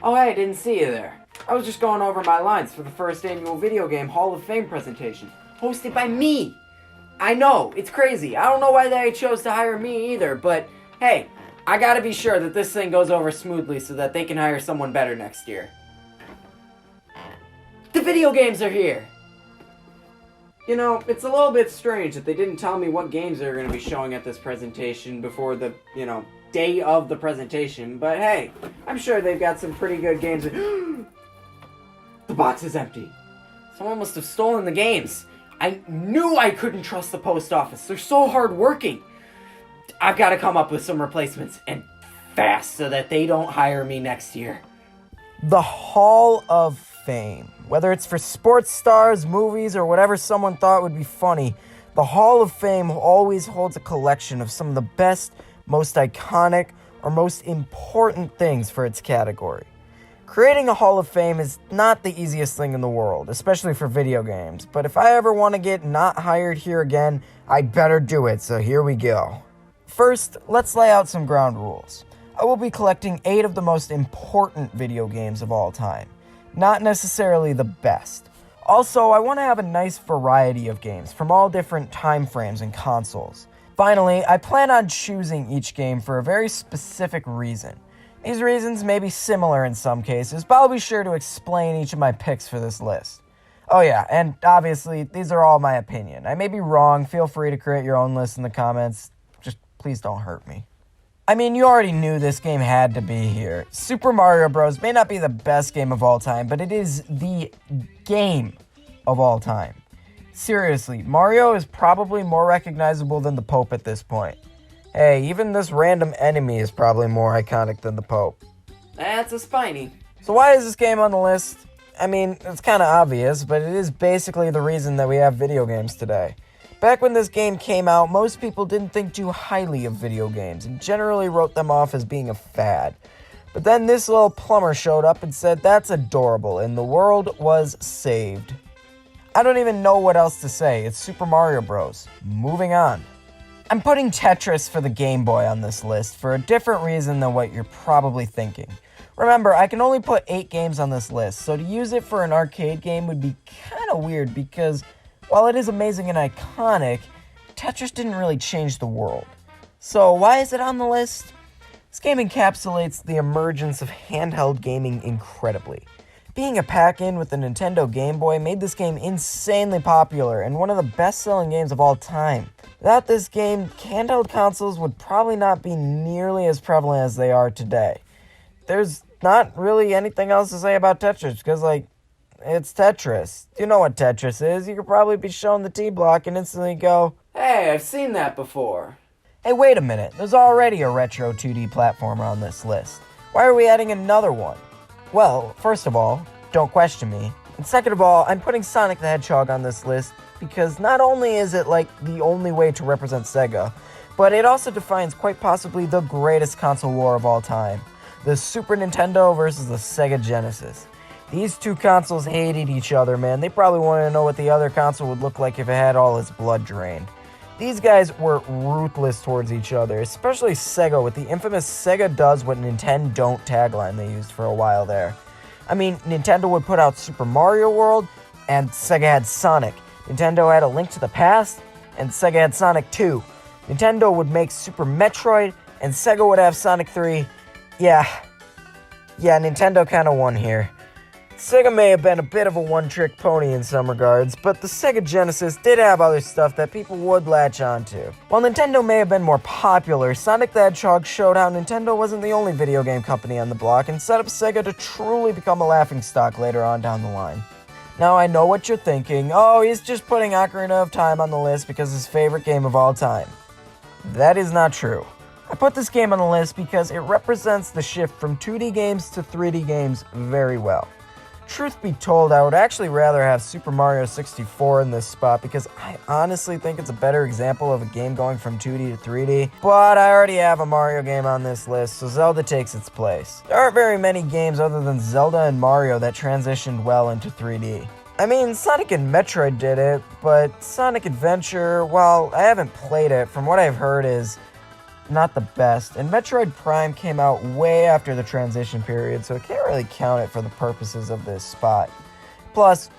Oh hey, didn't see you there. I was just going over my lines for the first annual video game Hall of Fame presentation, hosted by me. I know, it's crazy. I don't know why they chose to hire me either, but hey, I gotta be sure that this thing goes over smoothly so that they can hire someone better next year. The video games are here! You know, it's a little bit strange that they didn't tell me what games they were going to be showing at this presentation before the, day of the presentation, but hey, I'm sure they've got some pretty good games. The box is empty. Someone must have stolen the games. I knew I couldn't trust the post office. They're so hardworking. I've got to come up with some replacements, and fast, so that they don't hire me next year. The Hall of Fame. Whether it's for sports stars, movies, or whatever someone thought would be funny, the Hall of Fame always holds a collection of some of the best, most iconic, or most important things for its category. Creating a Hall of Fame is not the easiest thing in the world, especially for video games, but if I ever want to get not hired here again, I'd better do it, so here we go. First, let's lay out some ground rules. I will be collecting 8 of the most important video games of all time. Not necessarily the best. Also, I want to have a nice variety of games from all different time frames and consoles. Finally, I plan on choosing each game for a very specific reason. These reasons may be similar in some cases, but I'll be sure to explain each of my picks for this list. Oh yeah, and obviously, these are all my opinion. I may be wrong, feel free to create your own list in the comments. Just please don't hurt me. I mean, you already knew this game had to be here. Super Mario Bros. May not be the best game of all time, but it is the game of all time. Seriously, Mario is probably more recognizable than the Pope at this point. Hey, even this random enemy is probably more iconic than the Pope. That's a spiny. So why is this game on the list? I mean, it's kind of obvious, but it is basically the reason that we have video games today. Back when this game came out, most people didn't think too highly of video games and generally wrote them off as being a fad. But then this little plumber showed up and said that's adorable, and the world was saved. I don't even know what else to say. It's Super Mario Bros. Moving on. I'm putting Tetris for the Game Boy on this list for a different reason than what you're probably thinking. Remember, I can only put 8 games on this list, so to use it for an arcade game would be kind of weird because while it is amazing and iconic, Tetris didn't really change the world. So why is it on the list? This game encapsulates the emergence of handheld gaming incredibly. Being a pack-in with the Nintendo Game Boy made this game insanely popular and one of the best-selling games of all time. Without this game, handheld consoles would probably not be nearly as prevalent as they are today. There's not really anything else to say about Tetris because, it's Tetris. You know what Tetris is. You could probably be shown the T-block and instantly go, Hey, I've seen that before. Hey, wait a minute. There's already a retro 2D platformer on this list. Why are we adding another one? Well, first of all, don't question me. And second of all, I'm putting Sonic the Hedgehog on this list because not only is it the only way to represent Sega, but it also defines quite possibly the greatest console war of all time. The Super Nintendo versus the Sega Genesis. These two consoles hated each other, man. They probably wanted to know what the other console would look like if it had all its blood drained. These guys were ruthless towards each other, especially Sega with the infamous Sega does what Nintendo don't tagline they used for a while there. I mean, Nintendo would put out Super Mario World, and Sega had Sonic. Nintendo had A Link to the Past, and Sega had Sonic 2. Nintendo would make Super Metroid, and Sega would have Sonic 3. Yeah, Nintendo kind of won here. Sega may have been a bit of a one-trick pony in some regards, but the Sega Genesis did have other stuff that people would latch onto. While Nintendo may have been more popular, Sonic the Hedgehog showed how Nintendo wasn't the only video game company on the block and set up Sega to truly become a laughingstock later on down the line. Now I know what you're thinking, oh, he's just putting Ocarina of Time on the list because it's his favorite game of all time. That is not true. I put this game on the list because it represents the shift from 2D games to 3D games very well. Truth be told, I would actually rather have Super Mario 64 in this spot because I honestly think it's a better example of a game going from 2D to 3D, but I already have a Mario game on this list, so Zelda takes its place. There aren't very many games other than Zelda and Mario that transitioned well into 3D. I mean, Sonic and Metroid did it, but Sonic Adventure, while I haven't played it, from what I've heard is not the best, and Metroid Prime came out way after the transition period, so I can't really count it for the purposes of this spot. Plus,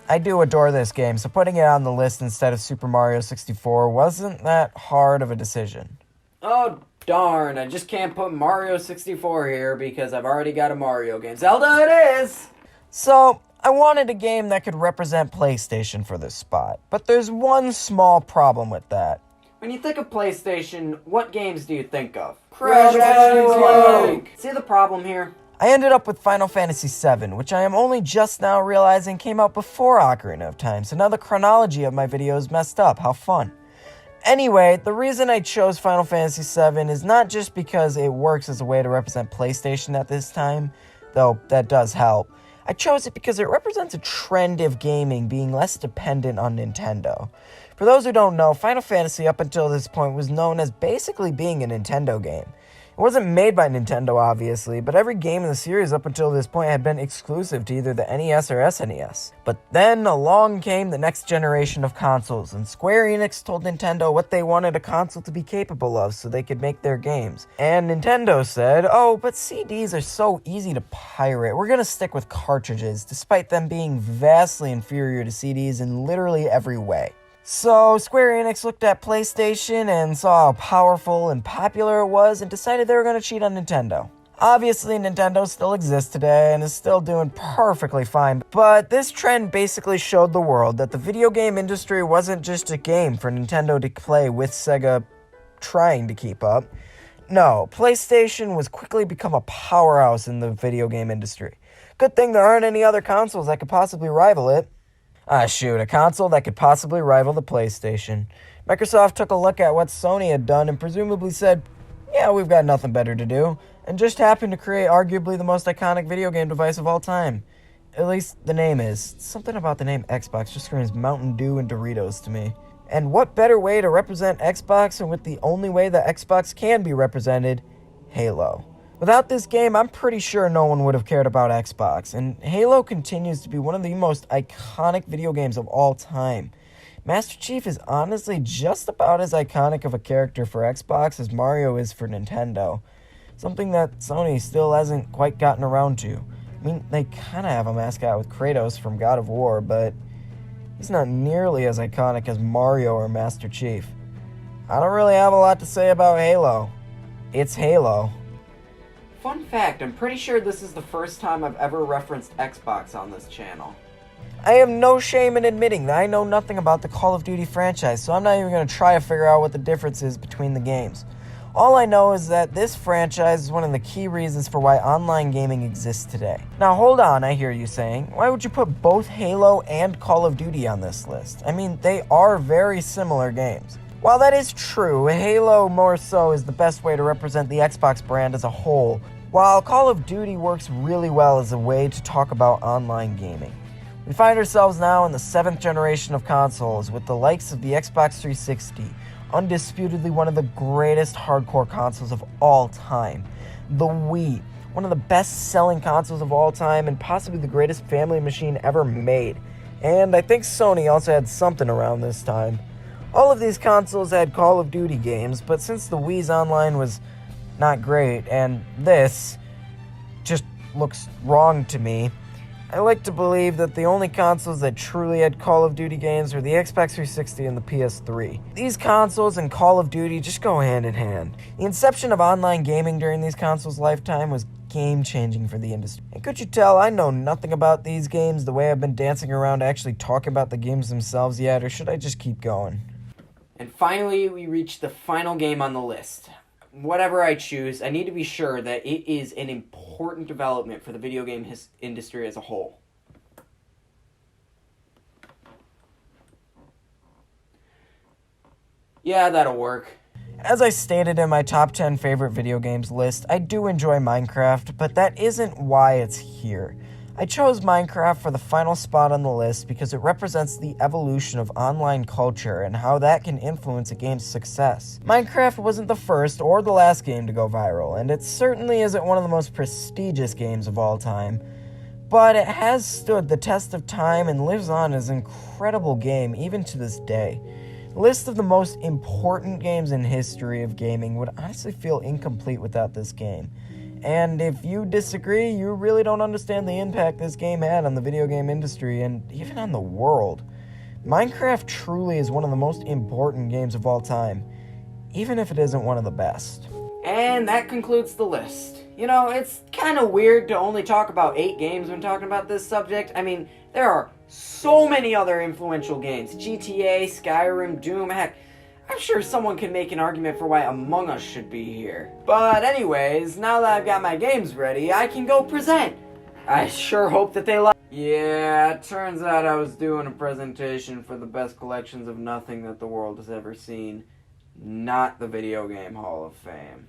I do adore this game, so putting it on the list instead of Super Mario 64 wasn't that hard of a decision. Oh, darn, I just can't put Mario 64 here because I've already got a Mario game. Zelda it is! So, I wanted a game that could represent PlayStation for this spot, but there's one small problem with that. When you think of PlayStation, what games do you think of? Crash Bandicoot! See the problem here? I ended up with Final Fantasy VII, which I am only just now realizing came out before Ocarina of Time, so now the chronology of my video is messed up. How fun. Anyway, the reason I chose Final Fantasy VII is not just because it works as a way to represent PlayStation at this time, though that does help. I chose it because it represents a trend of gaming being less dependent on Nintendo. For those who don't know, Final Fantasy up until this point was known as basically being a Nintendo game. It wasn't made by Nintendo, obviously, but every game in the series up until this point had been exclusive to either the NES or SNES. But then along came the next generation of consoles, and Square Enix told Nintendo what they wanted a console to be capable of so they could make their games. And Nintendo said, oh, but CDs are so easy to pirate, we're gonna stick with cartridges, despite them being vastly inferior to CDs in literally every way. So Square Enix looked at PlayStation and saw how powerful and popular it was and decided they were going to cheat on Nintendo. Obviously, Nintendo still exists today and is still doing perfectly fine, but this trend basically showed the world that the video game industry wasn't just a game for Nintendo to play with Sega trying to keep up. No, PlayStation was quickly become a powerhouse in the video game industry. Good thing there aren't any other consoles that could possibly rival it. A console that could possibly rival the PlayStation. Microsoft took a look at what Sony had done and presumably said, yeah, we've got nothing better to do, and just happened to create arguably the most iconic video game device of all time. At least the name is. Something about the name Xbox just screams Mountain Dew and Doritos to me. And what better way to represent Xbox than with the only way that Xbox can be represented, Halo. Without this game, I'm pretty sure no one would have cared about Xbox, and Halo continues to be one of the most iconic video games of all time. Master Chief is honestly just about as iconic of a character for Xbox as Mario is for Nintendo, something that Sony still hasn't quite gotten around to. I mean, they kind of have a mascot with Kratos from God of War, but he's not nearly as iconic as Mario or Master Chief. I don't really have a lot to say about Halo. It's Halo. Fun fact, I'm pretty sure this is the first time I've ever referenced Xbox on this channel. I have no shame in admitting that I know nothing about the Call of Duty franchise, so I'm not even going to try to figure out what the difference is between the games. All I know is that this franchise is one of the key reasons for why online gaming exists today. Now hold on, I hear you saying, why would you put both Halo and Call of Duty on this list? I mean, they are very similar games. While that is true, Halo more so is the best way to represent the Xbox brand as a whole, while Call of Duty works really well as a way to talk about online gaming. We find ourselves now in the 7th generation of consoles with the likes of the Xbox 360, undisputedly one of the greatest hardcore consoles of all time. The Wii, one of the best-selling consoles of all time and possibly the greatest family machine ever made. And I think Sony also had something around this time. All of these consoles had Call of Duty games, but since the Wii's online was not great, and this just looks wrong to me, I like to believe that the only consoles that truly had Call of Duty games were the Xbox 360 and the PS3. These consoles and Call of Duty just go hand in hand. The inception of online gaming during these consoles' lifetime was game-changing for the industry. And could you tell I know nothing about these games the way I've been dancing around to actually talk about the games themselves yet, or should I just keep going? And finally, we reach the final game on the list. Whatever I choose, I need to be sure that it is an important development for the video game industry as a whole. Yeah, that'll work. As I stated in my top 10 favorite video games list, I do enjoy Minecraft, but that isn't why it's here. I chose Minecraft for the final spot on the list because it represents the evolution of online culture and how that can influence a game's success. Minecraft wasn't the first or the last game to go viral, and it certainly isn't one of the most prestigious games of all time, but it has stood the test of time and lives on as an incredible game even to this day. A list of the most important games in history of gaming would honestly feel incomplete without this game. And if you disagree, you really don't understand the impact this game had on the video game industry and even on the world. Minecraft truly is one of the most important games of all time, even if it isn't one of the best. And that concludes the list. You know, it's kind of weird to only talk about 8 games when talking about this subject. I mean, there are so many other influential games. GTA, Skyrim, Doom, heck, I'm sure someone can make an argument for why Among Us should be here. But anyways, now that I've got my games ready, I can go present. I sure hope that they like. Yeah, it turns out I was doing a presentation for the best collections of nothing that the world has ever seen. Not the Video Game Hall of Fame.